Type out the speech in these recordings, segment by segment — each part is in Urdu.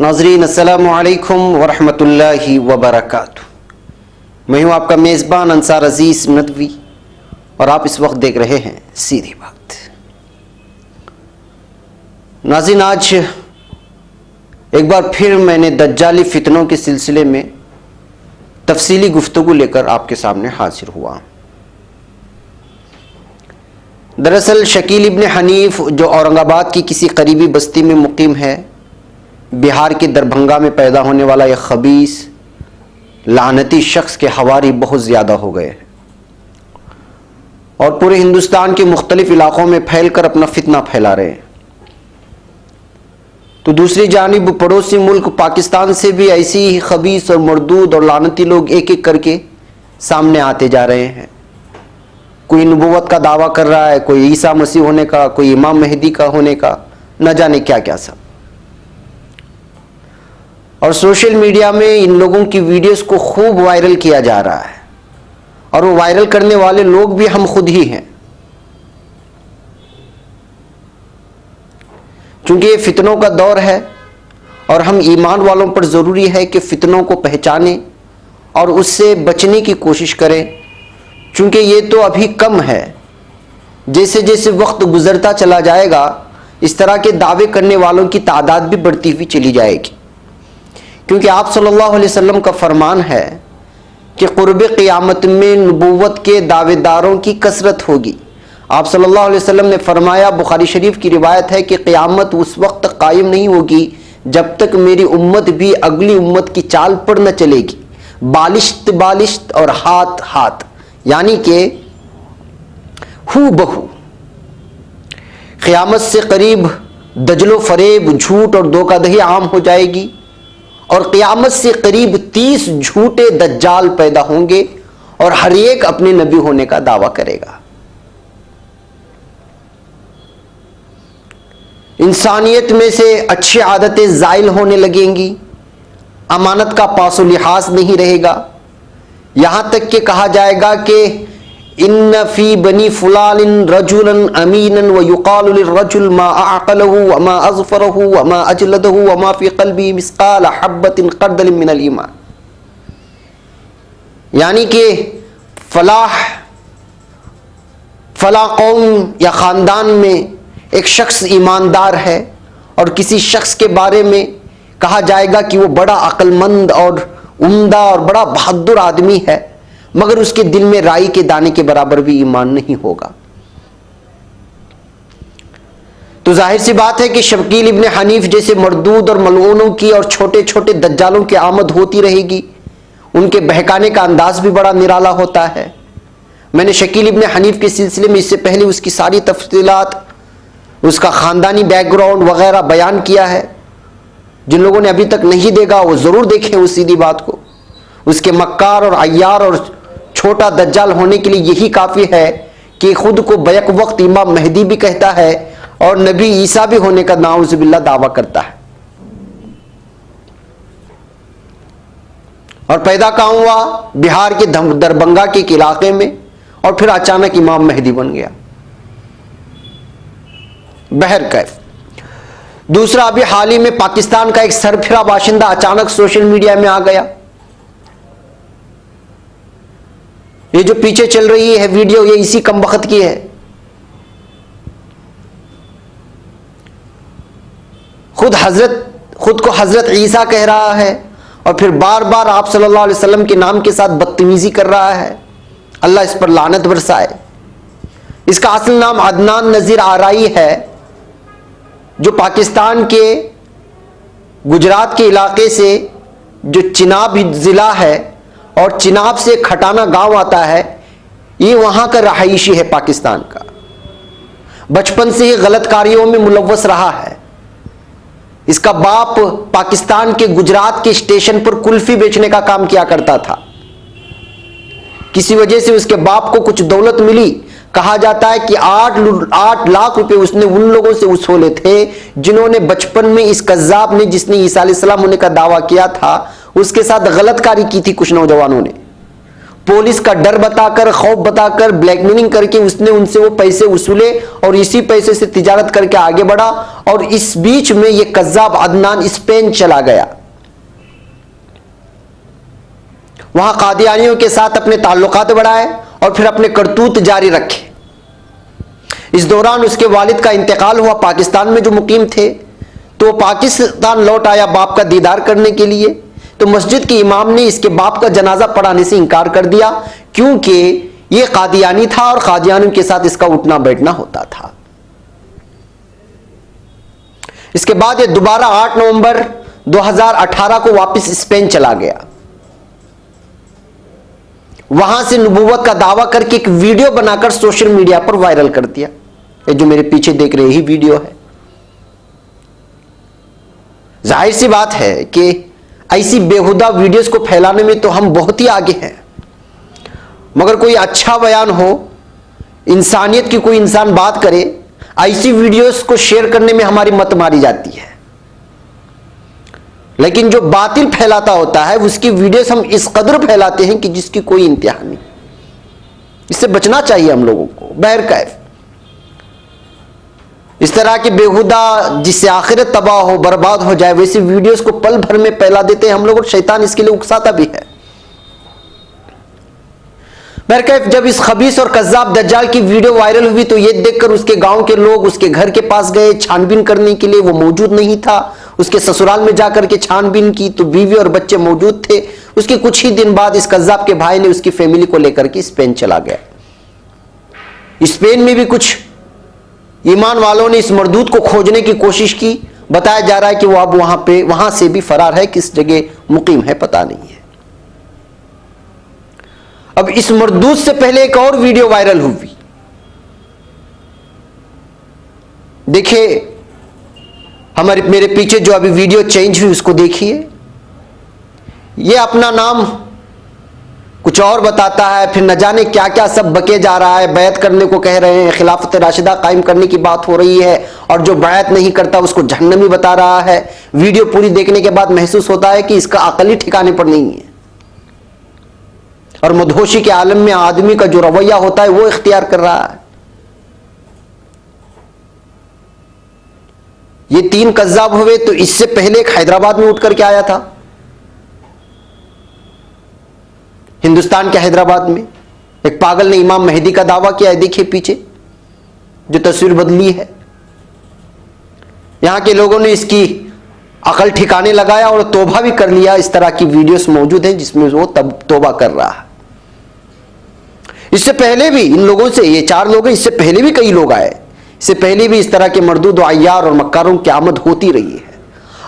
ناظرین السلام علیکم ورحمۃ اللہ وبرکاتہ۔ میں ہوں آپ کا میزبان انصار عزیز ندوی اور آپ اس وقت دیکھ رہے ہیں سیدھی بات۔ ناظرین، آج ایک بار پھر میں نے دجالی فتنوں کے سلسلے میں تفصیلی گفتگو لے کر آپ کے سامنے حاضر ہوا۔ دراصل شکیل ابن حنیف جو اورنگ آباد کی کسی قریبی بستی میں مقیم ہے، بہار کے دربھنگا میں پیدا ہونے والا یہ خبیث لعنتی شخص کے حواری بہت زیادہ ہو گئے اور پورے ہندوستان کے مختلف علاقوں میں پھیل کر اپنا فتنہ پھیلا رہے ہیں۔ تو دوسری جانب پڑوسی ملک پاکستان سے بھی ایسی ہی خبیث اور مردود اور لعنتی لوگ ایک ایک کر کے سامنے آتے جا رہے ہیں۔ کوئی نبوت کا دعویٰ کر رہا ہے، کوئی عیسیٰ مسیح ہونے کا، کوئی امام مہدی کا ہونے کا، نہ جانے کیا کیا سب۔ اور سوشل میڈیا میں ان لوگوں کی ویڈیوز کو خوب وائرل کیا جا رہا ہے، اور وہ وائرل کرنے والے لوگ بھی ہم خود ہی ہیں۔ چونکہ یہ فتنوں کا دور ہے اور ہم ایمان والوں پر ضروری ہے کہ فتنوں کو پہچانیں اور اس سے بچنے کی کوشش کریں، چونکہ یہ تو ابھی کم ہے۔ جیسے جیسے وقت گزرتا چلا جائے گا، اس طرح کے دعوے کرنے والوں کی تعداد بھی بڑھتی ہوئی چلی جائے گی، کیونکہ آپ صلی اللہ علیہ وسلم کا فرمان ہے کہ قرب قیامت میں نبوت کے دعوے داروں کی کثرت ہوگی۔ آپ صلی اللہ علیہ وسلم نے فرمایا، بخاری شریف کی روایت ہے کہ قیامت اس وقت قائم نہیں ہوگی جب تک میری امت بھی اگلی امت کی چال پر نہ چلے گی، بالشت بالشت اور ہاتھ ہاتھ، یعنی کہ ہو بہو۔ قیامت سے قریب دجل و فریب، جھوٹ اور دھوکہ دہی عام ہو جائے گی، اور قیامت سے قریب 30 جھوٹے دجال پیدا ہوں گے اور ہر ایک اپنے نبی ہونے کا دعویٰ کرے گا۔ انسانیت میں سے اچھی عادتیں زائل ہونے لگیں گی، امانت کا پاس و لحاظ نہیں رہے گا، یہاں تک کہ کہا جائے گا کہ ان فی بنی فلان رجلا امینا ویقال للرجل ما اعقلہ وما اظفرہ وما اجلدہ وما فی قلبی مثقال حبۃ خردل من الایمان، یعنی کہ فلاح قوم یا خاندان میں ایک شخص ایماندار ہے اور کسی شخص کے بارے میں کہا جائے گا کہ وہ بڑا عقل مند اور عمدہ اور بڑا بہادر آدمی ہے، مگر اس کے دل میں رائی کے دانے کے برابر بھی ایمان نہیں ہوگا۔ تو ظاہر سی بات ہے کہ شکیل ابن حنیف جیسے مردود اور ملعونوں کی اور چھوٹے چھوٹے دجالوں کی آمد ہوتی رہے گی۔ ان کے بہکانے کا انداز بھی بڑا نرالا ہوتا ہے۔ میں نے شکیل ابن حنیف کے سلسلے میں اس سے پہلے اس کی ساری تفصیلات، اس کا خاندانی بیک گراؤنڈ وغیرہ بیان کیا ہے۔ جن لوگوں نے ابھی تک نہیں دیکھا وہ ضرور دیکھیں اس سیدھی بات کو۔ اس کے مکار اور عیار اور چھوٹا دجال ہونے کے لیے یہی کافی ہے کہ خود کو بیک وقت امام مہدی بھی کہتا ہے اور نبی عیسیٰ بھی ہونے کا نعوذ باللہ دعویٰ کرتا ہے۔ اور پیدا کہاں ہوا؟ بہار کے دربھنگا کے ایک علاقے میں، اور پھر اچانک امام مہدی بن گیا۔ بہرکیف دوسرا، ابھی حال ہی میں پاکستان کا ایک سرفراہ باشندہ اچانک سوشل میڈیا میں آ گیا۔ یہ جو پیچھے چل رہی ہے ویڈیو، یہ اسی کم بخت کی ہے۔ خود کو حضرت عیسیٰ کہہ رہا ہے اور پھر بار بار آپ صلی اللہ علیہ وسلم کے نام کے ساتھ بدتمیزی کر رہا ہے۔ اللہ اس پر لعنت برسائے۔ اس کا اصل نام عدنان نذیر آرائی ہے، جو پاکستان کے گجرات کے علاقے سے، جو چناب ضلع ہے اور چناب سے کھٹانا گاؤں آتا ہے، یہ وہاں کا رہائشی ہے پاکستان کا۔ بچپن سے ہی غلط کاریوں میں ملوث رہا ہے۔ اس کا باپ پاکستان کے گجرات کے اسٹیشن پر کلفی بیچنے کا کام کیا کرتا تھا۔ کسی وجہ سے اس کے باپ کو کچھ دولت ملی، کہا جاتا ہے کہ 8 لاکھ روپے اس نے ان لوگوں سے وصولے تھے جنہوں نے بچپن میں اس کذاب نے، جس نے عیسیٰ علیہ السلام ہونے کا دعویٰ کیا تھا، اس کے ساتھ غلط کاری کی تھی کچھ نوجوانوں نے۔ پولیس کا ڈر بتا کر، خوف بتا کر، بلیک میلنگ کر کے اس نے ان سے وہ پیسے وصولے اور اسی پیسے سے تجارت کر کے آگے بڑھا. اور اس بیچ میں یہ کذاب عدنان اسپین چلا گیا، وہاں قادیانیوں کے ساتھ اپنے تعلقات بڑھائے اور پھر اپنے کرتوت جاری رکھے. اس دوران اس کے والد کا انتقال ہوا، پاکستان میں جو مقیم تھے، تو پاکستان لوٹ آیا باپ کا دیدار کرنے کے لیے. تو مسجد کے امام نے اس کے باپ کا جنازہ پڑھانے سے انکار کر دیا، کیونکہ یہ قادیانی تھا اور قادیانیوں کے ساتھ اس کا اٹھنا بیٹھنا ہوتا تھا. اس کے بعد یہ دوبارہ 8 نومبر 2018 کو واپس اسپین چلا گیا. وہاں سے نبوت کا دعویٰ کر کے ایک ویڈیو بنا کر سوشل میڈیا پر وائرل کر دیا. یہ جو میرے پیچھے دیکھ رہے ہی ویڈیو ہے. ظاہر سی بات ہے کہ ایسی بیہودہ ویڈیوز کو پھیلانے میں تو ہم بہت ہی آگے ہیں، مگر کوئی اچھا بیان ہو، انسانیت کی کوئی انسان بات کرے، ایسی ویڈیوز کو شیئر کرنے میں ہماری مت ماری جاتی ہے. لیکن جو باطل پھیلاتا ہوتا ہے اس کی ویڈیوز ہم اس قدر پھیلاتے ہیں کہ جس کی کوئی انتہا نہیں. اس سے بچنا چاہیے ہم لوگوں کو. بہرکیف اس طرح کی بیہودہ جس سے آخرت تباہ ہو، برباد ہو جائے، ویسی ویڈیوز کو پل بھر میں پھیلا دیتے ہیں ہم لوگ، اور شیطان اس کے لیے اکساتا بھی ہے. بہرکیف جب اس خبیث اور کذاب دجال کی ویڈیو وائرل ہوئی تو یہ دیکھ کر اس کے گاؤں کے لوگ اس کے گھر کے پاس گئے چھان بین کرنے کے لیے. وہ موجود نہیں تھا. اس کے سسرال میں جا کر کے چھان بین کی تو بیوی اور بچے موجود تھے. اس کے کچھ ہی دن بعد اس کذاب کے بھائی نے اس کی فیملی کو لے کر کے اسپین چلا گیا. اسپین میں بھی کچھ ایمان والوں نے اس مردود کو کھوجنے کی کوشش کی. بتایا جا رہا ہے کہ وہ اب وہاں سے بھی فرار ہے، کس جگہ مقیم ہے پتہ نہیں ہے. اب اس مردود سے پہلے ایک اور ویڈیو وائرل ہوئی. دیکھیے میرے پیچھے جو ابھی ویڈیو چینج ہوئی اس کو دیکھیے. یہ اپنا نام کچھ اور بتاتا ہے، پھر نہ جانے کیا کیا سب بکے جا رہا ہے. بیعت کرنے کو کہہ رہے ہیں، خلافت راشدہ قائم کرنے کی بات ہو رہی ہے، اور جو بیعت نہیں کرتا اس کو جہنمی بتا رہا ہے. ویڈیو پوری دیکھنے کے بعد محسوس ہوتا ہے کہ اس کا عقل ہی ٹھکانے پر نہیں ہے، اور مدہوشی کے عالم میں آدمی کا جو رویہ ہوتا ہے وہ اختیار کر رہا ہے. یہ 3 کذاب ہوئے تو اس سے پہلے ایک حیدرآباد میں اٹھ کر کے آیا تھا، ہندوستان کے حیدرآباد میں ایک پاگل نے امام مہدی کا دعویٰ کیا ہے. دیکھیے پیچھے جو تصویر بدلی ہے. یہاں کے لوگوں نے اس کی عقل ٹھکانے لگایا اور توبہ بھی کر لیا. اس طرح کی ویڈیوز موجود ہیں جس میں وہ توبہ کر رہا ہے. اس سے پہلے بھی ان لوگوں سے، یہ 4 لوگ ہیں، اس سے پہلے بھی کئی لوگ آئے. اس سے پہلے بھی اس طرح کے مردود و عیار اور مکاروں کی آمد ہوتی رہی ہے.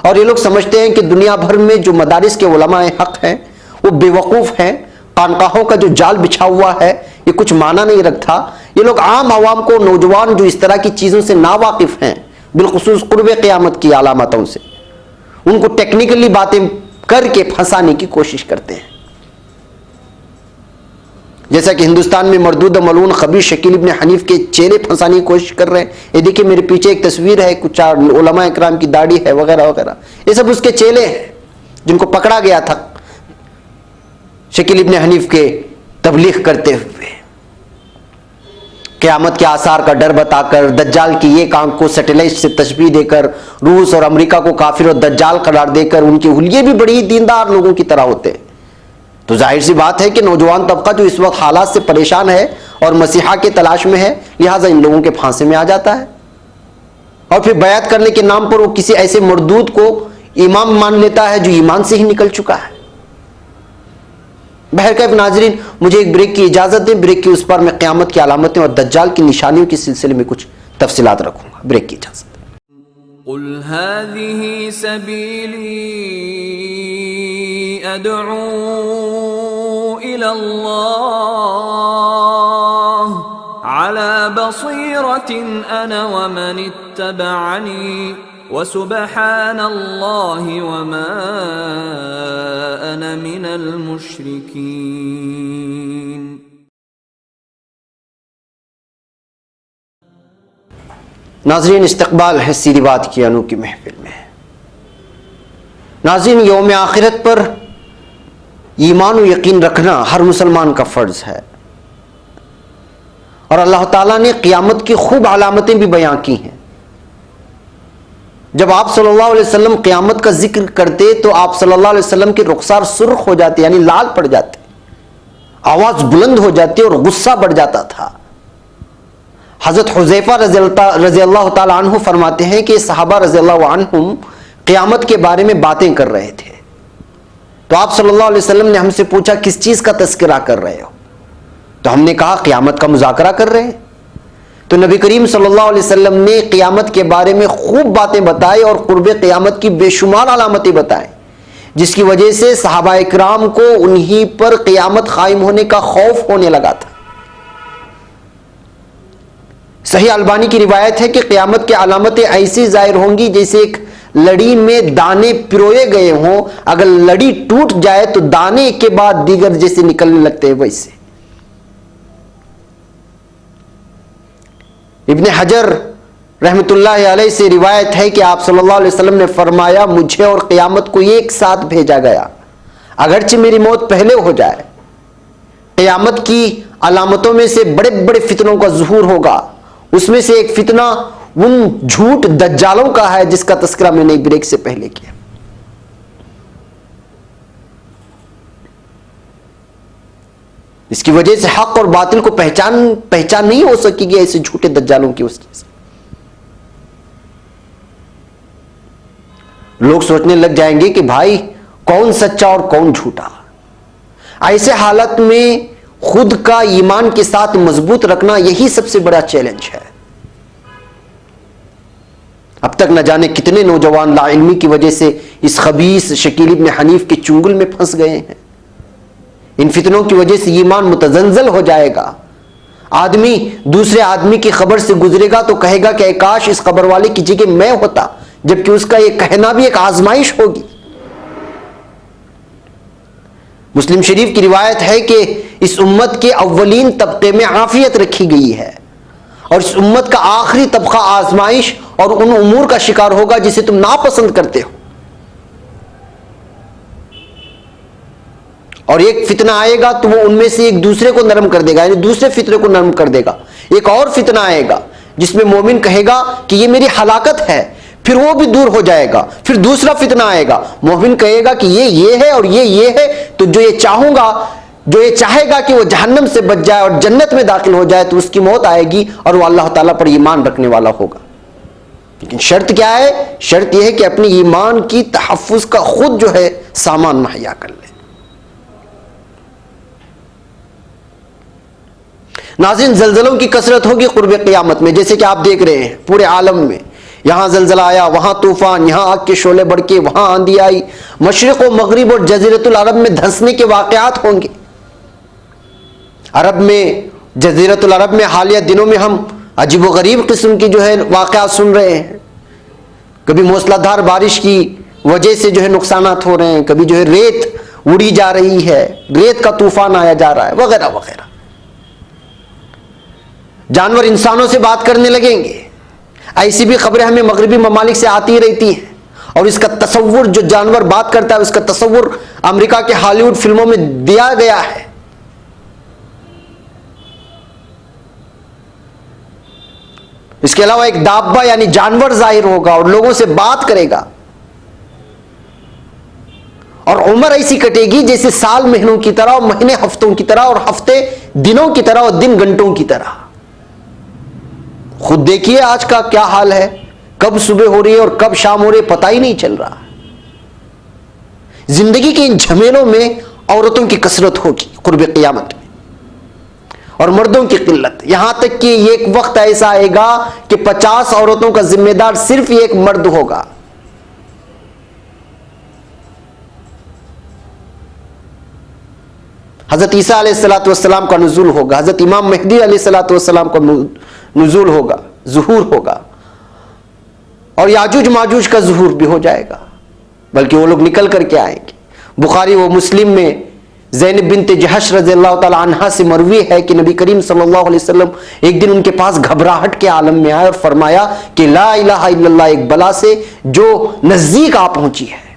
اور یہ لوگ سمجھتے ہیں کہ دنیا بھر میں جو مدارس کے علماء حق ہیں وہ بے وقوف ہیں. خانقاہوں کا جو جال بچھا ہوا ہے یہ کچھ معنی نہیں رکھتا. یہ لوگ عام عوام کو، نوجوان جو اس طرح کی چیزوں سے ناواقف ہیں، بالخصوص قرب قیامت کی علامتوں سے، ان کو ٹیکنیکلی باتیں کر کے پھنسانے کی کوشش کرتے ہیں. جیسا کہ ہندوستان میں مردود ملعون خبیث شکیل ابن حنیف کے چہرے پھنسانے کی کوشش کر رہے ہیں. یہ دیکھیے میرے پیچھے ایک تصویر ہے، کچھ علماء اکرام کی داڑھی ہے وغیرہ وغیرہ. یہ سب اس کے چیلے ہیں جن کو پکڑا گیا تھا شکیل ابن حنیف کے تبلیغ کرتے ہوئے. قیامت کے آثار کا ڈر بتا کر، دجال کی ایک آنکھ کو سیٹلائٹ سے تشبیہ دے کر، روس اور امریکہ کو کافر اور دجال قرار دے کر، ان کے حلیے بھی بڑی دیندار لوگوں کی طرح ہوتے ہیں. تو ظاہر سی بات ہے کہ نوجوان طبقہ جو اس وقت حالات سے پریشان ہے اور مسیحا کے تلاش میں ہے، لہٰذا ان لوگوں کے پھانسے میں آ جاتا ہے. اور پھر بیعت کرنے کے نام پر وہ کسی ایسے مردود کو امام مان لیتا ہے جو ایمان سے ہی نکل چکا ہے. بہرکیف ناظرین، مجھے ایک بریک کی اجازت دیں. بریک کی اس پر میں قیامت کی علامتیں اور دجال کی نشانیوں کے سلسلے میں کچھ تفصیلات رکھوں گا. بریک کی اجازت. قل هذه سبيلي أدعو إلى الله على بصيرة أنا ومن اتبعني وسبحان الله وما أنا من المشركين. ناظرین، استقبال ہے سیدھی بات کی انوکھی محفل میں. ناظرین، یوم آخرت پر ایمان و یقین رکھنا ہر مسلمان کا فرض ہے، اور اللہ تعالیٰ نے قیامت کی خوب علامتیں بھی بیان کی ہیں۔ جب آپ صلی اللہ علیہ وسلم قیامت کا ذکر کرتے تو آپ صلی اللہ علیہ وسلم کے رخسار سرخ ہو جاتے، یعنی لال پڑ جاتے، آواز بلند ہو جاتی اور غصہ بڑھ جاتا تھا۔ حضرت حذیفہ رضی اللہ تعالیٰ عنہ فرماتے ہیں کہ صحابہ رضی اللہ عنہم قیامت کے بارے میں باتیں کر رہے تھے، تو آپ صلی اللہ علیہ وسلم نے ہم سے پوچھا کس چیز کا تذکرہ کر رہے ہو؟ تو ہم نے کہا قیامت کا مذاکرہ کر رہے ہیں۔ تو نبی کریم صلی اللہ علیہ وسلم نے قیامت کے بارے میں خوب باتیں بتائی اور قرب قیامت کی بے شمار علامتیں بتائیں، جس کی وجہ سے صحابہ اکرام کو انہی پر قیامت قائم ہونے کا خوف ہونے لگا تھا۔ صحیح البانی کی روایت ہے کہ قیامت کی علامتیں ایسی ظاہر ہوں گی جیسے ایک لڑی میں دانے پروئے گئے ہوں، اگر لڑی ٹوٹ جائے تو دانے کے بعد دیگر جیسے نکلنے لگتے ہیں ویسے۔ ابن حجر رحمت اللہ علیہ سے روایت ہے کہ آپ صلی اللہ علیہ وسلم نے فرمایا مجھے اور قیامت کو ایک ساتھ بھیجا گیا، اگرچہ میری موت پہلے ہو جائے۔ قیامت کی علامتوں میں سے بڑے بڑے فتنوں کا ظہور ہوگا، اس میں سے ایک فتنہ ان جھوٹ دجالوں کا ہے جس کا تذکرہ میں نے بریک سے پہلے کیا۔ اس کی وجہ سے حق اور باطل کو پہچان نہیں ہو سکے گی ایسے جھوٹے دجالوں کی وجہ سے۔ لوگ سوچنے لگ جائیں گے کہ بھائی کون سچا اور کون جھوٹا۔ ایسے حالت میں خود کا ایمان کے ساتھ مضبوط رکھنا یہی سب سے بڑا چیلنج ہے۔ اب تک نہ جانے کتنے نوجوان لا علمی کی وجہ سے اس خبیث شکیل ابن حنیف کے چنگل میں پھنس گئے ہیں۔ ان فتنوں کی وجہ سے ایمان متزلزل ہو جائے گا۔ آدمی دوسرے آدمی کی خبر سے گزرے گا تو کہے گا کہ اے کاش اس خبر والے کی جگہ میں ہوتا، جبکہ اس کا یہ کہنا بھی ایک آزمائش ہوگی۔ مسلم شریف کی روایت ہے کہ اس امت کے اولین طبقے میں عافیت رکھی گئی ہے، اور اس امت کا آخری طبقہ آزمائش اور ان امور کا شکار ہوگا جسے تم ناپسند کرتے ہو۔ اور ایک فتنہ آئے گا تو وہ ان میں سے ایک دوسرے کو نرم کر دے گا، یعنی دوسرے فتنے کو نرم کر دے گا۔ ایک اور فتنہ آئے گا جس میں مومن کہے گا کہ یہ میری ہلاکت ہے، پھر وہ بھی دور ہو جائے گا۔ پھر دوسرا فتنہ آئے گا، مومن کہے گا کہ یہ ہے اور یہ ہے، تو جو یہ چاہے گا کہ وہ جہنم سے بچ جائے اور جنت میں داخل ہو جائے تو اس کی موت آئے گی اور وہ اللہ تعالیٰ پر ایمان رکھنے والا ہوگا۔ لیکن شرط کیا ہے؟ شرط یہ ہے کہ اپنی ایمان کی تحفظ کا خود جو ہے سامان مہیا کر لے۔ ناظرین، زلزلوں کی کثرت ہوگی قرب قیامت میں، جیسے کہ آپ دیکھ رہے ہیں پورے عالم میں، یہاں زلزلہ آیا، وہاں طوفان، یہاں آگ کے شعلے بڑھکے، وہاں آندھی آئی، مشرق و مغرب اور جزیرۃ العرب میں دھنسنے کے واقعات ہوں گے۔ عرب میں، جزیرۃ العرب میں حالیہ دنوں میں ہم عجیب و غریب قسم کی جو ہے واقعات سن رہے ہیں۔ کبھی موسلا دھار بارش کی وجہ سے جو ہے نقصانات ہو رہے ہیں، کبھی جو ہے ریت اڑی جا رہی ہے، ریت کا طوفان آیا جا رہا ہے، وغیرہ وغیرہ۔ جانور انسانوں سے بات کرنے لگیں گے، ایسی بھی خبریں ہمیں مغربی ممالک سے آتی رہتی ہیں، اور اس کا تصور جو جانور بات کرتا ہے اس کا تصور امریکہ کے ہالی ووڈ فلموں میں دیا گیا ہے۔ اس کے علاوہ ایک دابہ یعنی جانور ظاہر ہوگا اور لوگوں سے بات کرے گا، اور عمر ایسی کٹے گی جیسے سال مہینوں کی طرح، اور مہینے ہفتوں کی طرح، اور ہفتے دنوں کی طرح، اور دن گھنٹوں کی طرح۔ خود دیکھیے آج کا کیا حال ہے، کب صبح ہو رہی ہے اور کب شام ہو رہی ہے پتہ ہی نہیں چل رہا۔ زندگی کے ان جھمیلوں میں عورتوں کی کثرت ہوگی قرب قیامت میں، اور مردوں کی قلت، یہاں تک کہ ایک وقت ایسا آئے گا کہ 50 عورتوں کا ذمہ دار صرف ایک مرد ہوگا۔ حضرت عیسیٰ علیہ السلام کا نزول ہوگا، حضرت امام مہدی علیہ السلام کا نزول ہوگا، ظہور ہوگا، اور یاجوج ماجوج کا ظہور بھی ہو جائے گا، بلکہ وہ لوگ نکل کر کے آئیں گے۔ بخاری و مسلم میں زینب بنت جحش رضی اللہ تعالی عنہا سے مروی ہے کہ نبی کریم صلی اللہ علیہ وسلم ایک دن ان کے پاس گھبراہٹ کے عالم میں آئے اور فرمایا کہ لا الہ الا اللہ، ایک بلا سے جو نزدیک آ پہنچی ہے،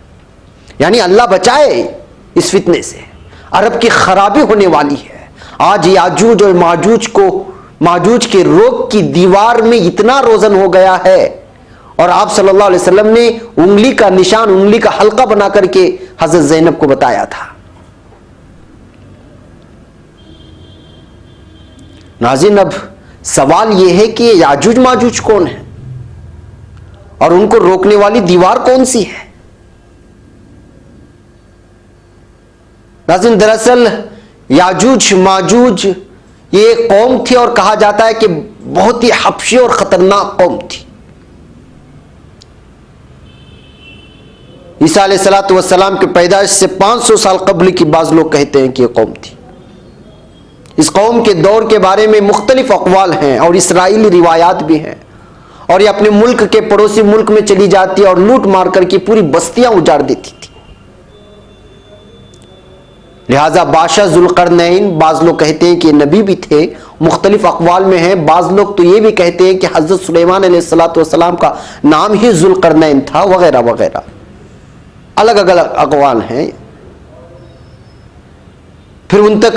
یعنی اللہ بچائے اس فتنے سے۔ عرب کی خرابی ہونے والی ہے. آج یاجوج اور ماجوج کے روگ کی دیوار میں اتنا روزن ہو گیا ہے، اور آپ صلی اللہ علیہ وسلم نے انگلی کا نشان، انگلی کا حلقہ بنا کر کے حضرت زینب کو بتایا تھا. ناظرین، اب سوال یہ ہے کہ یاجوج ماجوج کون ہے اور ان کو روکنے والی دیوار کون سی ہے؟ ناظرین، دراصل یاجوج ماجوج یہ ایک قوم تھی، اور کہا جاتا ہے کہ بہت ہی حبشی اور خطرناک قوم تھی. عیسیٰ علیہ السلام کے پیدائش سے 500 سال قبل کی بعض لوگ کہتے ہیں کہ یہ قوم تھی. اس قوم کے دور کے بارے میں مختلف اقوال ہیں اور اسرائیلی روایات بھی ہیں، اور یہ اپنے ملک کے پڑوسی ملک میں چلی جاتی اور لوٹ مار کر کے پوری بستیاں اجاڑ دیتی تھی. لہذا بادشاہ ذوالقرنین، بعض لوگ کہتے ہیں کہ یہ نبی بھی تھے، مختلف اقوال میں ہیں. بعض لوگ تو یہ بھی کہتے ہیں کہ حضرت سلیمان علیہ السلام کا نام ہی ذوالقرنین تھا، وغیرہ وغیرہ. الگ الگ اقوال ہیں. پھر ان تک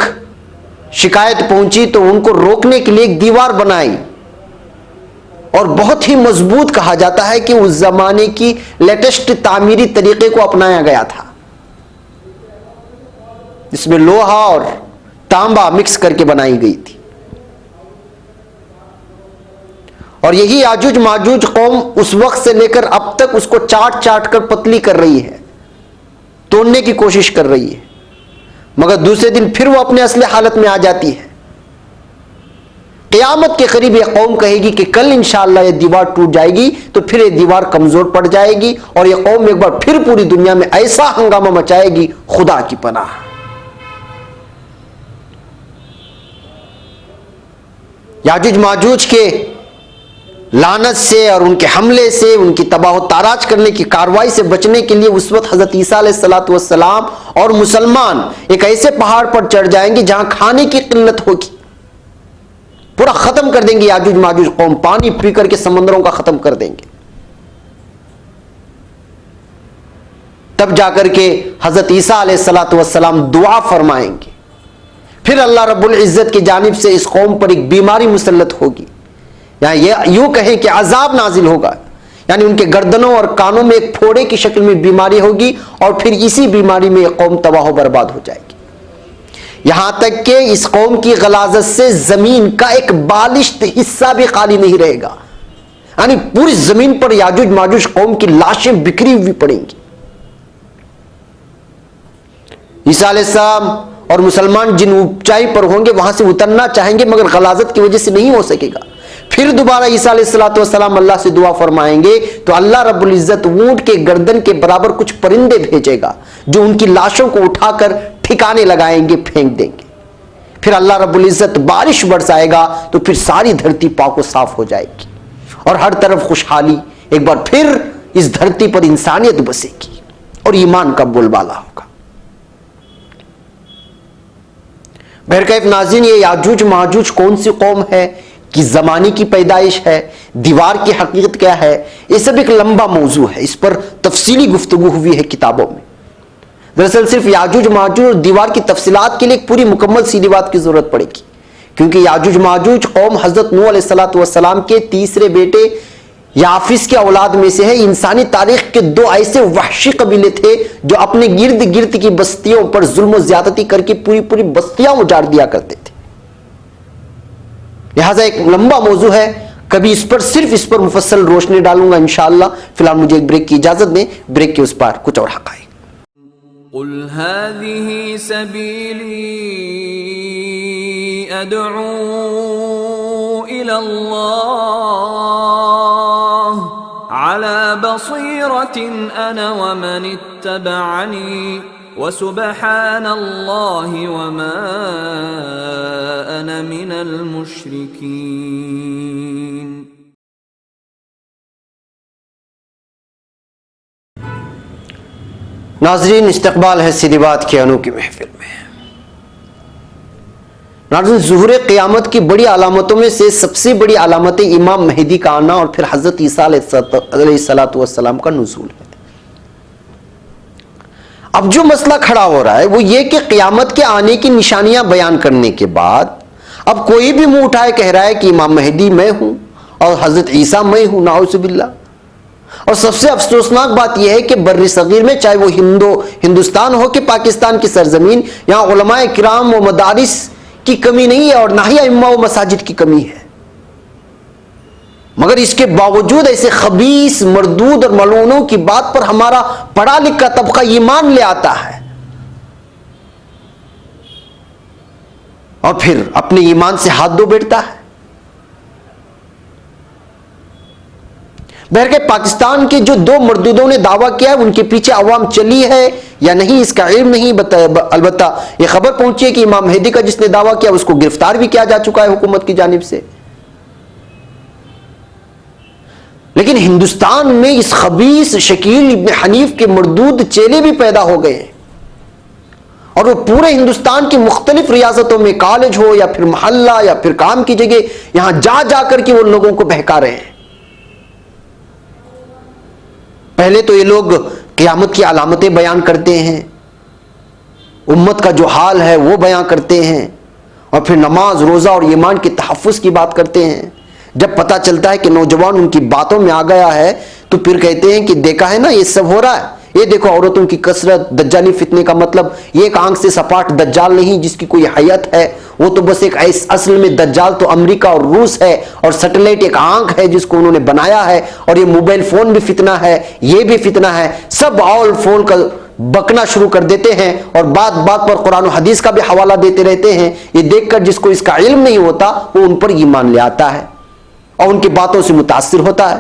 شکایت پہنچی تو ان کو روکنے کے لیے ایک دیوار بنائی، اور بہت ہی مضبوط کہا جاتا ہے کہ اس زمانے کی لیٹسٹ تعمیری طریقے کو اپنایا گیا تھا. اس میں لوہا اور تانبا مکس کر کے بنائی گئی تھی. اور یہی یاجوج ماجوج قوم اس وقت سے لے کر اب تک اس کو چاٹ چاٹ کر پتلی کر رہی ہے، توڑنے کی کوشش کر رہی ہے، مگر دوسرے دن پھر وہ اپنے اصل حالت میں آ جاتی ہے. قیامت کے قریب یہ قوم کہے گی کہ کل انشاءاللہ یہ دیوار ٹوٹ جائے گی، تو پھر یہ دیوار کمزور پڑ جائے گی، اور یہ قوم ایک بار پھر پوری دنیا میں ایسا ہنگامہ مچائے گی، خدا کی پناہ. یاجوج ماجوج کے لعنت سے اور ان کے حملے سے، ان کی تباہ و تاراج کرنے کی کارروائی سے بچنے کے لیے اس وقت حضرت عیسیٰ علیہ السلام اور مسلمان ایک ایسے پہاڑ پر چڑھ جائیں گے جہاں کھانے کی قلت ہوگی. پورا ختم کر دیں گے یاجوج ماجوج قوم، پانی پی کر کے سمندروں کا ختم کر دیں گے. تب جا کر کے حضرت عیسیٰ علیہ السلام دعا فرمائیں گے. پھر اللہ رب العزت کی جانب سے اس قوم پر ایک بیماری مسلط ہوگی، یا یوں کہیں کہ عذاب نازل ہوگا. یعنی ان کے گردنوں اور کانوں میں ایک پھوڑے کی شکل میں بیماری ہوگی، اور پھر اسی بیماری میں یہ قوم تباہ و برباد ہو جائے گی. یہاں تک کہ اس قوم کی غلاظت سے زمین کا ایک بالشت حصہ بھی خالی نہیں رہے گا. یعنی پوری زمین پر یاجوج ماجوج قوم کی لاشیں بکھری ہوئی پڑیں گی. عیسیٰ علیہ السلام اور مسلمان جن اونچائی پر ہوں گے وہاں سے اترنا چاہیں گے، مگر غلاظت کی وجہ سے نہیں ہو سکے گا. پھر دوبارہ عیسیٰ علیہ السلام اللہ سے دعا فرمائیں گے تو اللہ رب العزت اونٹ کے گردن کے برابر کچھ پرندے بھیجے گا جو ان کی لاشوں کو اٹھا کر ٹھکانے لگائیں گے، پھینک دیں گے. پھر اللہ رب العزت بارش برسائے گا تو پھر ساری دھرتی پاک و صاف ہو جائے گی، اور ہر طرف خوشحالی. ایک بار پھر اس دھرتی پر انسانیت بسے گی اور ایمان کا بول بالا ہوگا. بہرکیف ناظرین، یہ یاجوج ماجوج کون سی قوم ہے، کہ زمانے کی پیدائش ہے، دیوار کی حقیقت کیا ہے، یہ سب ایک لمبا موضوع ہے. اس پر تفصیلی گفتگو ہوئی ہے کتابوں میں. دراصل صرف یاجوج ماجوج اور دیوار کی تفصیلات کے لیے ایک پوری مکمل سیدھی بات کی ضرورت پڑے گی، کیونکہ یاجوج ماجوج قوم حضرت نوح علیہ السلام کے تیسرے بیٹے یافس کے اولاد میں سے ہے. انسانی تاریخ کے دو ایسے وحشی قبیلے تھے جو اپنے گرد گرد کی بستیوں پر ظلم و زیادتی کر کے پوری بستیاں اجاڑ دیا کرتے تھے. لہذا ایک لمبا موضوع ہے، کبھی صرف اس پر مفصل روشنی ڈالوں گا انشاءاللہ. فی الحال مجھے ایک بریک کی اجازت دیں، بریک کے اس پار کچھ اور حقائق. قل هذه سبيلي أدعو إلى الله على بصيرة أنا ومن اتبعني وسبحان الله وما أنا من المشركين. ناظرین، استقبال ہے سیدھی بات کی انوکھی محفل میں. ناظرین، ظہور قیامت کی بڑی علامتوں میں سے سب سے بڑی علامت امام مہدی کا آنا اور پھر حضرت عیسیٰ علیہ السلام کا نزول ہے. اب جو مسئلہ کھڑا ہو رہا ہے وہ یہ کہ قیامت کے آنے کی نشانیاں بیان کرنے کے بعد اب کوئی بھی منہ اٹھائے کہہ رہا ہے کہ امام مہدی میں ہوں اور حضرت عیسیٰ میں ہوں، نعوذ باللہ۔ اور سب سے افسوسناک بات یہ ہے کہ بر صغیر میں، چاہے وہ ہندوستان ہو کہ پاکستان کی سرزمین، یہاں علماء کرام و مدارس کی کمی نہیں ہے اور نہ ہی ائمہ و مساجد کی کمی ہے، مگر اس کے باوجود ایسے خبیث، مردود اور ملعونوں کی بات پر ہمارا پڑھا لکھا طبقہ ایمان لے آتا ہے اور پھر اپنے ایمان سے ہاتھ دھو بیٹھتا ہے۔ بہرکیف پاکستان کے جو دو مردودوں نے دعویٰ کیا ہے ان کے پیچھے عوام چلی ہے یا نہیں اس کا علم نہیں، البتہ یہ خبر پہنچی ہے کہ امام مہدی کا جس نے دعویٰ کیا اس کو گرفتار بھی کیا جا چکا ہے حکومت کی جانب سے۔ لیکن ہندوستان میں اس خبیث شکیل ابن حنیف کے مردود چیلے بھی پیدا ہو گئے ہیں اور وہ پورے ہندوستان کی مختلف ریاستوں میں کالج ہو یا پھر محلہ یا پھر کام کی جگہ، یہاں جا جا کر کے وہ لوگوں کو بہکا رہے ہیں۔ پہلے تو یہ لوگ قیامت کی علامتیں بیان کرتے ہیں، امت کا جو حال ہے وہ بیان کرتے ہیں، اور پھر نماز، روزہ اور ایمان کے تحفظ کی بات کرتے ہیں۔ جب پتہ چلتا ہے کہ نوجوان ان کی باتوں میں آ گیا ہے تو پھر کہتے ہیں کہ دیکھا ہے نا یہ سب ہو رہا ہے، یہ دیکھو عورتوں کی کثرت، دجالی فتنے کا مطلب یہ ایک آنکھ سے سپاٹ دجال نہیں جس کی کوئی حیت ہے، وہ تو بس ایک اصل میں دجال تو امریکہ اور روس ہے، اور سیٹلائٹ ایک آنکھ ہے جس کو انہوں نے بنایا ہے، اور یہ موبائل فون بھی فتنہ ہے، یہ بھی فتنہ ہے۔ سب آل فول کا بکنا شروع کر دیتے ہیں اور بات بات پر قرآن و حدیث کا بھی حوالہ دیتے رہتے ہیں۔ یہ دیکھ کر جس کو اس کا علم نہیں ہوتا وہ ان پر ایمان لے آتا ہے اور ان کی باتوں سے متاثر ہوتا ہے۔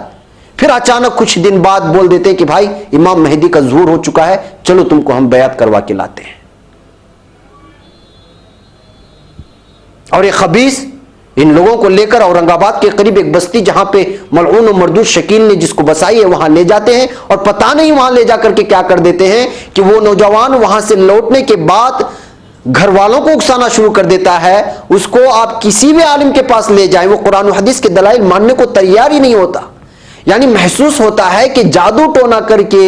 پھر اچانک کچھ دن بعد بول دیتے ہیں کہ بھائی امام مہدی کا ظہور ہو چکا ہے، چلو تم کو ہم بیعت کروا کے لاتے ہیں۔ اور یہ خبیث ان لوگوں کو لے کر اورنگ آباد کے قریب ایک بستی جہاں پہ ملعون و مردود شکیل نے جس کو بسائی ہے وہاں لے جاتے ہیں، اور پتہ نہیں وہاں لے جا کر کے کیا کر دیتے ہیں کہ وہ نوجوان وہاں سے لوٹنے کے بعد گھر والوں کو اکسانا شروع کر دیتا ہے۔ اس کو آپ کسی بھی عالم کے پاس لے جائیں وہ قرآن و حدیث کے دلائل ماننے کو تیار ہی نہیں ہوتا، یعنی محسوس ہوتا ہے کہ جادو ٹونا کر کے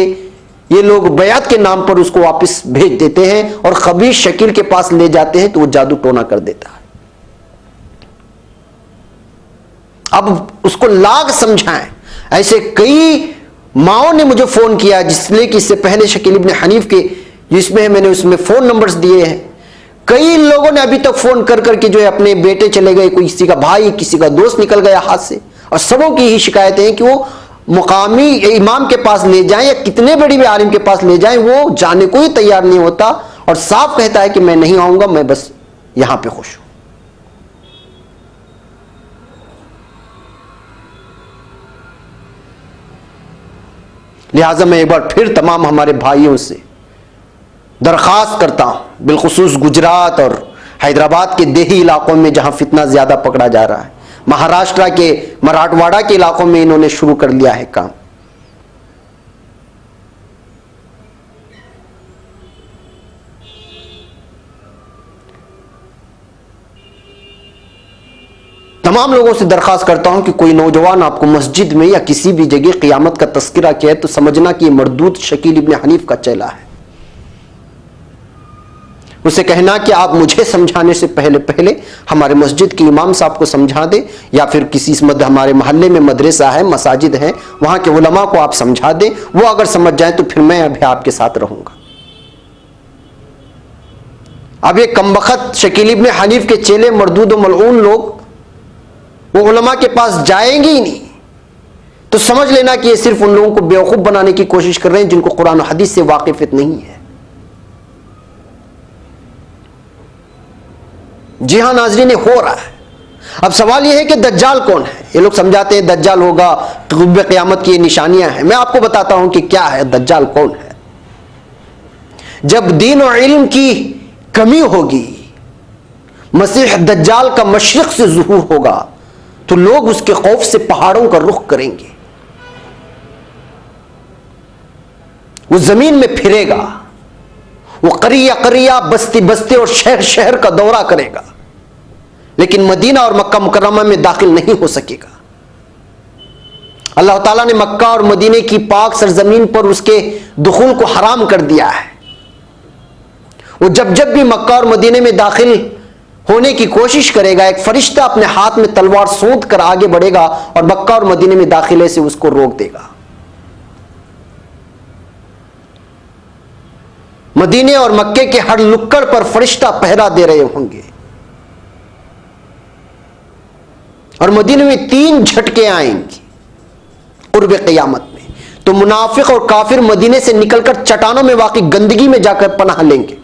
یہ لوگ بیعت کے نام پر اس کو واپس بھیج دیتے ہیں اور خبیث شکیل کے پاس لے جاتے ہیں تو وہ جادو ٹونا کر دیتا ہے۔ اب اس کو لاگ سمجھائیں۔ ایسے کئی ماؤں نے مجھے فون کیا جس نے کہ اس سے پہلے شکیل ابن حنیف کے جس میں میں نے اس میں فون نمبرز دیے ہیں، کئی لوگوں نے ابھی تک فون کر کر کے جو ہے اپنے بیٹے چلے گئے، کوئی کسی کا بھائی کسی کا دوست نکل گیا ہاتھ سے، اور سبوں کی ہی شکایتیں ہیں کہ وہ مقامی امام کے پاس لے جائیں یا کتنے بڑی بھی عالم کے پاس لے جائیں وہ جانے کو ہی تیار نہیں ہوتا اور صاف کہتا ہے کہ میں نہیں آؤں گا، میں بس یہاں پہ خوش ہوں۔ لہٰذا میں ایک بار پھر تمام ہمارے بھائیوں سے درخواست کرتا ہوں، بالخصوص گجرات اور حیدرآباد کے دیہی علاقوں میں جہاں فتنہ زیادہ پکڑا جا رہا ہے، مہاراشٹرا کے مراٹھواڑہ کے علاقوں میں انہوں نے شروع کر لیا ہے کام۔ تمام لوگوں سے درخواست کرتا ہوں کہ کوئی نوجوان آپ کو مسجد میں یا کسی بھی جگہ قیامت کا تذکرہ کیا ہے تو سمجھنا کہ یہ مردود شکیل ابن حنیف کا چیلا ہے۔ اسے کہنا کہ آپ مجھے سمجھانے سے پہلے ہمارے مسجد کے امام صاحب کو سمجھا دیں، یا پھر کسی ہمارے محلے میں مدرسہ ہے، مساجد ہیں، وہاں کے علماء کو آپ سمجھا دیں، وہ اگر سمجھ جائیں تو پھر میں ابھی آپ کے ساتھ رہوں گا۔ اب یہ کمبخت شکیل ابن حنیف کے چیلے مردود و ملعون لوگ وہ علماء کے پاس جائیں گے ہی نہیں، تو سمجھ لینا کہ یہ صرف ان لوگوں کو بیوقوف بنانے کی کوشش کر رہے ہیں جن کو قرآن و حدیث سے واقفیت نہیں ہے۔ جی ہاں ناظرین، ہو رہا ہے۔ اب سوال یہ ہے کہ دجال کون ہے؟ یہ لوگ سمجھاتے ہیں دجال ہوگا، قرب قیامت کی یہ نشانیاں ہیں۔ میں آپ کو بتاتا ہوں کہ کیا ہے دجال کون ہے۔ جب دین و علم کی کمی ہوگی، مسیح دجال کا مشرق سے ظہور ہوگا تو لوگ اس کے خوف سے پہاڑوں کا رخ کریں گے، وہ زمین میں پھرے گا، وہ قریہ قریہ، بستی بستی اور شہر شہر کا دورہ کرے گا، لیکن مدینہ اور مکہ مکرمہ میں داخل نہیں ہو سکے گا۔ اللہ تعالیٰ نے مکہ اور مدینہ کی پاک سرزمین پر اس کے دخول کو حرام کر دیا ہے، وہ جب جب بھی مکہ اور مدینے میں داخل ہونے کی کوشش کرے گا، ایک فرشتہ اپنے ہاتھ میں تلوار سونت کر آگے بڑھے گا اور مکہ اور مدینے میں داخلے سے اس کو روک دے گا۔ مدینے اور مکے کے ہر لکڑ پر فرشتہ پہرا دے رہے ہوں گے، اور مدینے میں 3 جھٹکے آئیں گی قرب قیامت میں، تو منافق اور کافر مدینے سے نکل کر چٹانوں میں واقع گندگی میں جا کر پناہ لیں گے،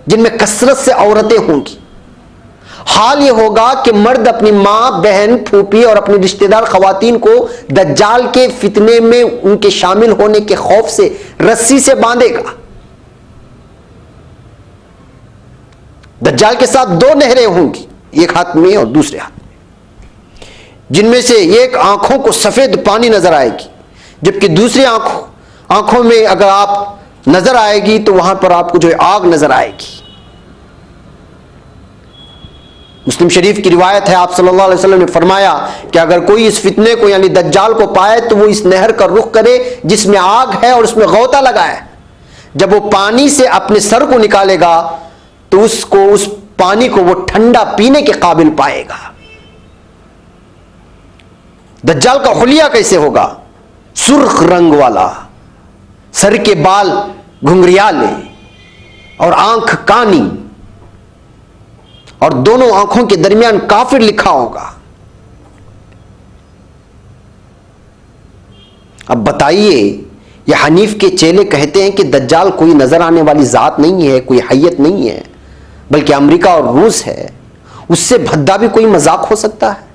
جن میں کثرت سے عورتیں ہوں گی۔ حال یہ ہوگا کہ مرد اپنی ماں، بہن، پھوپھی اور اپنی رشتہ دار خواتین کو دجال کے فتنے میں ان کے شامل ہونے کے خوف سے رسی سے باندھے گا۔ دجال کے ساتھ 2 نہریں ہوں گی، ایک ہاتھ میں اور دوسرے ہاتھ میں، جن میں سے ایک آنکھوں کو سفید پانی نظر آئے گی، جبکہ دوسری آنکھوں میں اگر آپ نظر آئے گی تو وہاں پر آپ کو جو آگ نظر آئے گی۔ مسلم شریف کی روایت ہے، آپ صلی اللہ علیہ وسلم نے فرمایا کہ اگر کوئی اس فتنے کو یعنی دجال کو پائے تو وہ اس نہر کا رخ کرے جس میں آگ ہے اور اس میں غوطہ لگا ہے۔ جب وہ پانی سے اپنے سر کو نکالے گا تو اس پانی کو وہ ٹھنڈا پینے کے قابل پائے گا۔ دجال کا حلیہ کیسے ہوگا؟ سرخ رنگ والا، سر کے بال گھنگریالے اور آنکھ کانی، اور دونوں آنکھوں کے درمیان کافر لکھا ہوگا۔ اب بتائیے، یہ حنیف کے چیلے کہتے ہیں کہ دجال کوئی نظر آنے والی ذات نہیں ہے، کوئی حیت نہیں ہے، بلکہ امریکہ اور روس ہے، اس سے بھدا بھی کوئی مذاق ہو سکتا ہے؟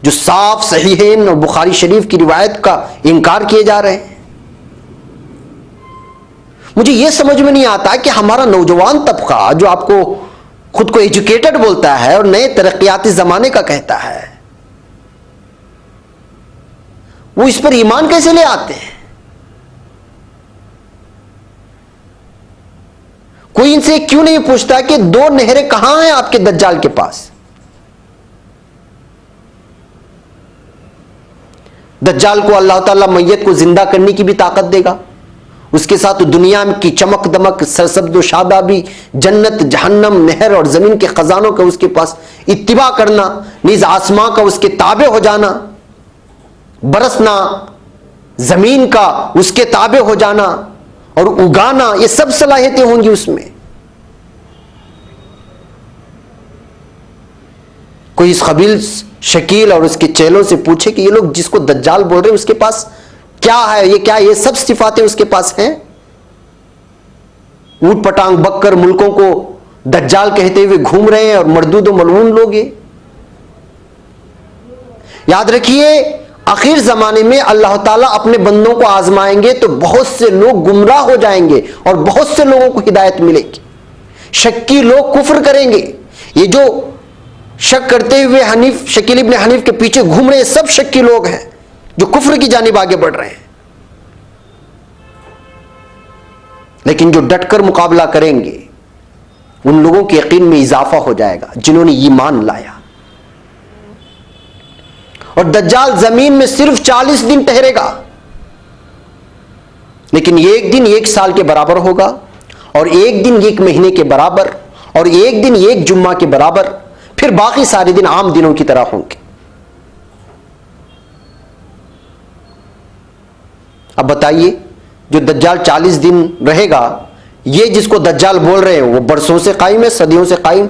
جو صاف صحیحین اور بخاری شریف کی روایت کا انکار کیے جا رہے ہیں۔ مجھے یہ سمجھ میں نہیں آتا کہ ہمارا نوجوان طبقہ جو آپ کو خود کو ایجوکیٹڈ بولتا ہے اور نئے ترقیاتی زمانے کا کہتا ہے، وہ اس پر ایمان کیسے لے آتے ہیں؟ کوئی ان سے کیوں نہیں پوچھتا کہ 2 نہریں کہاں ہیں آپ کے دجال کے پاس؟ دجال کو اللہ تعالیٰ میت کو زندہ کرنے کی بھی طاقت دے گا، اس کے ساتھ دنیا کی چمک دمک، سرسبز و شادابی، جنت، جہنم، نہر اور زمین کے خزانوں کا اس کے پاس اتباع کرنا، نیز آسمان کا اس کے تابع ہو جانا، برسنا، زمین کا اس کے تابع ہو جانا اور اگانا، یہ سب صلاحیتیں ہوں گی اس میں۔ کوئی اس قبیل شکیل اور اس کے چیلوں سے پوچھے کہ یہ لوگ جس کو دجال بول رہے ہیں اس کے پاس کیا ہے، یہ سب صفاتیں اس کے پاس ہیں؟ اونٹ پٹانگ بک کر ملکوں کو دجال کہتے ہوئے گھوم رہے ہیں اور مردود و ملعون لوگ ہیں۔ یاد رکھیے، آخر زمانے میں اللہ تعالیٰ اپنے بندوں کو آزمائیں گے تو بہت سے لوگ گمراہ ہو جائیں گے اور بہت سے لوگوں کو ہدایت ملے گی۔ شکی لوگ کفر کریں گے، یہ جو شک کرتے ہوئے شکیل ابن حنیف کے پیچھے گھوم رہے ہیں سب شکی لوگ ہیں جو کفر کی جانب آگے بڑھ رہے ہیں، لیکن جو ڈٹ کر مقابلہ کریں گے ان لوگوں کے یقین میں اضافہ ہو جائے گا جنہوں نے ایمان لایا۔ اور دجال زمین میں صرف 40 دن ٹھہرے گا، لیکن ایک دن 1 سال کے برابر ہوگا، اور ایک دن 1 مہینے کے برابر، اور ایک دن 1 جمعہ کے برابر، پھر باقی سارے دن عام دنوں کی طرح ہوں گے۔ اب بتائیے، جو دجال 40 دن رہے گا، یہ جس کو دجال بول رہے ہیں وہ برسوں سے قائم ہے، صدیوں سے قائم۔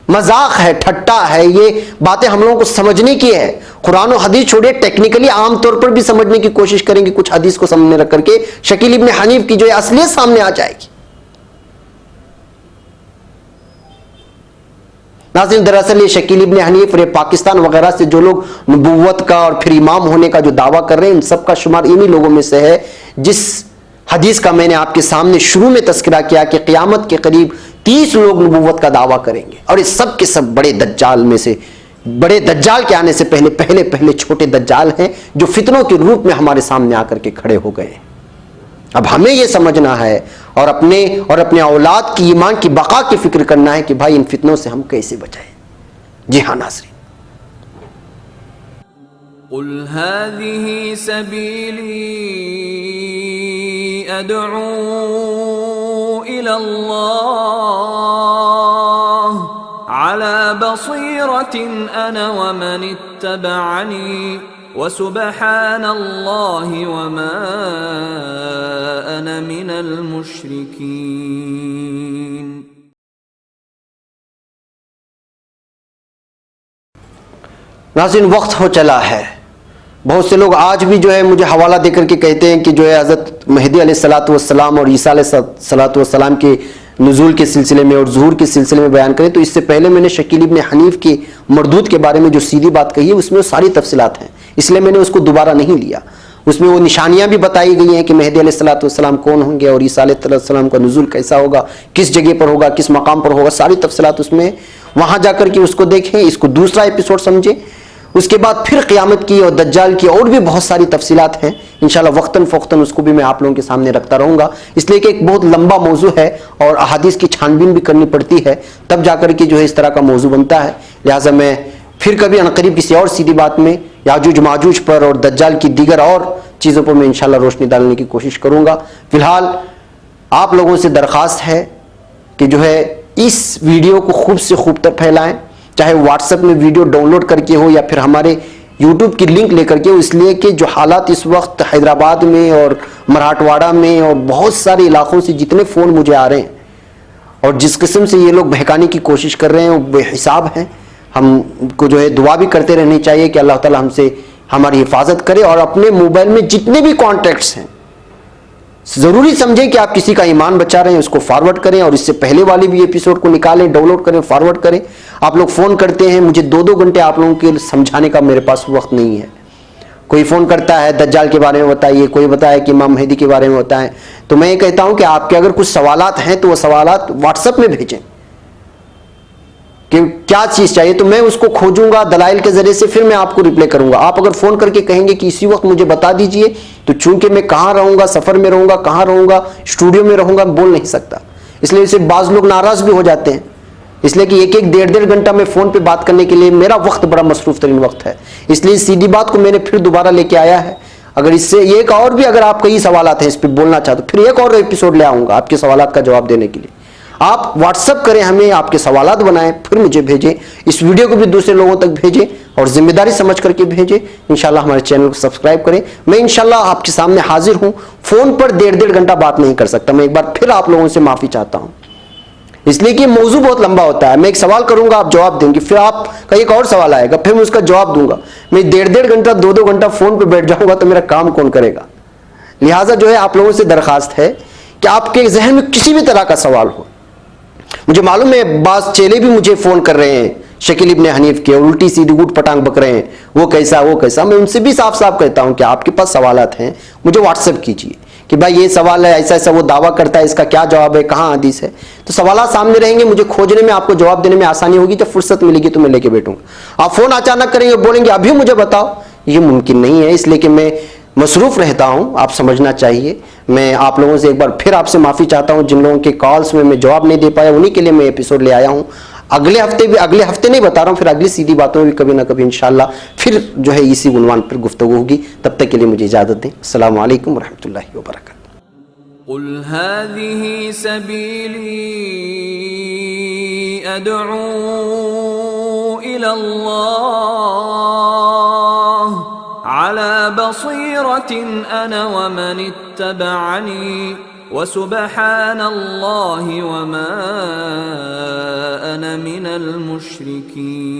مذاق ہے، ٹھٹا ہے، یہ باتیں ہم لوگوں کو سمجھنے کی ہے۔ قرآن و حدیث چھوڑے، ٹیکنیکلی عام طور پر بھی سمجھنے کی کوشش کریں گے، کچھ حدیث کو سامنے رکھ کر کے شکیل ابن حنیف کی جو ہے اصلیت سامنے آ جائے گی۔ ناظرین، دراصل یہ شکیل ابن حنیف اور پاکستان وغیرہ سے جو لوگ نبوت کا اور پھر امام ہونے کا جو دعویٰ کر رہے ہیں، ان سب کا شمار انہی لوگوں میں سے ہے جس حدیث کا میں نے آپ کے سامنے شروع میں تذکرہ کیا کہ قیامت کے قریب 30 لوگ نبوت کا دعویٰ کریں گے، اور یہ سب کے سب بڑے دجال میں سے، بڑے دجال کے آنے سے پہلے چھوٹے دجال ہیں جو فتنوں کے روپ میں ہمارے سامنے آ کر کے کھڑے ہو گئے ہیں۔ اب ہمیں یہ سمجھنا ہے اور اپنے اولاد کی ایمان کی بقا کی فکر کرنا ہے کہ بھائی ان فتنوں سے ہم کیسے بچائیں۔ جی ہاں ناظرین، قل هذه سبيلي أدعو إلى الله على بصيرة أنا ومن اتبعني وسبحان الله وما أنا من المشركين. ناظرین، وقت ہو چلا ہے. بہت سے لوگ آج بھی جو ہے مجھے حوالہ دے کر کے کہتے ہیں کہ جو ہے حضرت مہدی علیہ الصلوۃ والسلام اور عیسیٰ علیہ الصلوۃ والسلام کے نزول کے سلسلے میں اور ظہور کے سلسلے میں بیان کریں. تو اس سے پہلے میں نے شکیل ابن حنیف کے مردود کے بارے میں جو سیدھی بات کہی ہے اس میں وہ ساری تفصیلات ہیں، اس لیے میں نے اس کو دوبارہ نہیں لیا. اس میں وہ نشانیاں بھی بتائی گئی ہیں کہ مہدی علیہ الصلوۃ والسلام کون ہوں گے اور عیسیٰ علیہ السلام کا نزول کیسا ہوگا، کس جگہ پر ہوگا، کس مقام پر ہوگا، ساری تفصیلات اس میں. وہاں جا کر کے اس کو دیکھیں، اس کو دوسرا ایپیسوڈ سمجھیں. اس کے بعد پھر قیامت کی اور دجال کی اور بھی بہت ساری تفصیلات ہیں. انشاءاللہ وقتاً فوقتاً اس کو بھی میں آپ لوگوں کے سامنے رکھتا رہوں گا، اس لیے کہ ایک بہت لمبا موضوع ہے اور احادیث کی چھان بین بھی کرنی پڑتی ہے، تب جا کر کے جو ہے اس طرح کا موضوع بنتا ہے. لہٰذا میں پھر کبھی عنقریب کسی اور سیدھی بات میں یاجوج ماجوج پر اور دجال کی دیگر اور چیزوں پر میں انشاءاللہ روشنی ڈالنے کی کوشش کروں گا. فی الحال آپ لوگوں سے درخواست ہے کہ جو ہے اس ویڈیو کو خوب سے خوب تر پھیلائیں، چاہے واٹس ایپ میں ویڈیو ڈاؤن لوڈ کر کے ہو یا پھر ہمارے یوٹیوب کی لنک لے کر کے ہو، اس لیے کہ جو حالات اس وقت حیدرآباد میں اور مراٹھواڑہ میں اور بہت سارے علاقوں سے جتنے فون مجھے آ رہے ہیں اور جس قسم سے یہ لوگ بہکانے کی کوشش کر رہے ہیں وہ بے حساب ہیں. ہم کو جو ہے دعا بھی کرتے رہنی چاہیے کہ اللہ تعالی ہم سے ہماری حفاظت کرے، اور اپنے موبائل میں جتنے بھی کانٹیکٹس ہیں ضروری سمجھیں کہ آپ کسی کا ایمان بچا رہے ہیں، اس کو فارورڈ کریں، اور اس سے پہلے والی بھی ایپیسوڈ کو نکالیں، ڈاؤن لوڈ کریں، فارورڈ کریں. آپ لوگ فون کرتے ہیں، مجھے 2-2 گھنٹے آپ لوگوں کے سمجھانے کا میرے پاس وقت نہیں ہے. کوئی فون کرتا ہے دجال کے بارے میں بتائیے، کوئی بتایا کہ امام مہدی کے بارے میں بتائیں. تو میں یہ کہتا ہوں کہ آپ کے اگر کچھ سوالات ہیں تو وہ سوالات واٹس ایپ میں بھیجیں کہ کیا چیز چاہیے، تو میں اس کو کھوجوں گا دلائل کے ذریعے سے، پھر میں آپ کو رپلائی کروں گا. آپ اگر فون کر کے کہیں گے کہ اسی وقت مجھے بتا دیجئے، تو چونکہ میں کہاں رہوں گا، سفر میں رہوں گا، کہاں رہوں گا، اسٹوڈیو میں رہوں گا، بول نہیں سکتا. اس لیے سے بعض لوگ ناراض بھی ہو جاتے ہیں، اس لیے کہ ایک 1-1.5 گھنٹہ میں فون پہ بات کرنے کے لیے میرا وقت بڑا مصروف ترین وقت ہے. اس لیے سیدھی بات کو میں نے پھر دوبارہ لے کے آیا ہے. اگر اس سے ایک اور بھی اگر آپ کئی سوالات ہیں اس پہ بولنا چاہتے پھر ایک اور ایپیسوڈ لے آؤں گا آپ کے سوالات کا جواب دینے کے لیے. آپ واٹس ایپ کریں ہمیں، آپ کے سوالات بنائیں، پھر مجھے بھیجیں. اس ویڈیو کو بھی دوسرے لوگوں تک بھیجیں اور ذمہ داری سمجھ کر کے بھیجیں. انشاءاللہ ہمارے چینل کو سبسکرائب کریں. میں انشاءاللہ آپ کے سامنے حاضر ہوں. فون پر 1.5 گھنٹہ بات نہیں کر سکتا. میں ایک بار پھر آپ لوگوں سے معافی چاہتا ہوں، اس لیے کہ موضوع بہت لمبا ہوتا ہے. میں ایک سوال کروں گا، آپ جواب دیں گے، پھر آپ کا ایک اور سوال آئے گا، پھر میں اس کا جواب دوں گا. میں 1.5 گھنٹہ 2 گھنٹہ فون پہ بیٹھ جاؤں گا تو میرا کام کون کرے گا؟ لہٰذا جو ہے آپ لوگوں سے درخواست ہے کہ آپ کے ذہن میں کسی بھی طرح کا سوال ہو. مجھے معلوم ہے بعض چیلے بھی مجھے فون کر رہے ہیں شکیل ابن حنیف کے، اور الٹی سیدھی اوٹ پٹانگ بک رہے ہیں، وہ کیسا وہ کیسا. میں ان سے بھی صاف صاف کہتا ہوں کہ آپ کے پاس سوالات ہیں مجھے واٹس ایپ کیجیے کہ بھائی یہ سوال ہے، ایسا ایسا وہ دعویٰ کرتا ہے، اس کا کیا جواب ہے، کہاں حدیث ہے. تو سوالات سامنے رہیں گے، مجھے کھوجنے میں، آپ کو جواب دینے میں آسانی ہوگی. جب فرصت ملے گی تو میں لے کے بیٹھوں گا. آپ فون اچانک کریں گے، بولیں گے ابھی مجھے بتاؤ، یہ ممکن نہیں ہے. اس لیے کہ میں مصروف رہتا ہوں، آپ سمجھنا چاہیے. میں آپ لوگوں سے ایک بار پھر آپ سے معافی چاہتا ہوں. جن لوگوں کے کالز میں جواب نہیں دے پایا انہی کے لیے میں ایپیسوڈ لے آیا ہوں. اگلے ہفتے نہیں بتا رہا ہوں، پھر اگلی سیدھی باتوں میں بھی کبھی نہ کبھی انشاءاللہ پھر جو ہے اسی عنوان پر گفتگو ہوگی. تب تک کے لیے مجھے اجازت دیں. السلام علیکم ورحمۃ اللہ وبرکاتہ. قل هذه سبيلي أدعو إلى الله على بصيرة أنا ومن اتبعني وسبحان الله وما أنا من المشركين.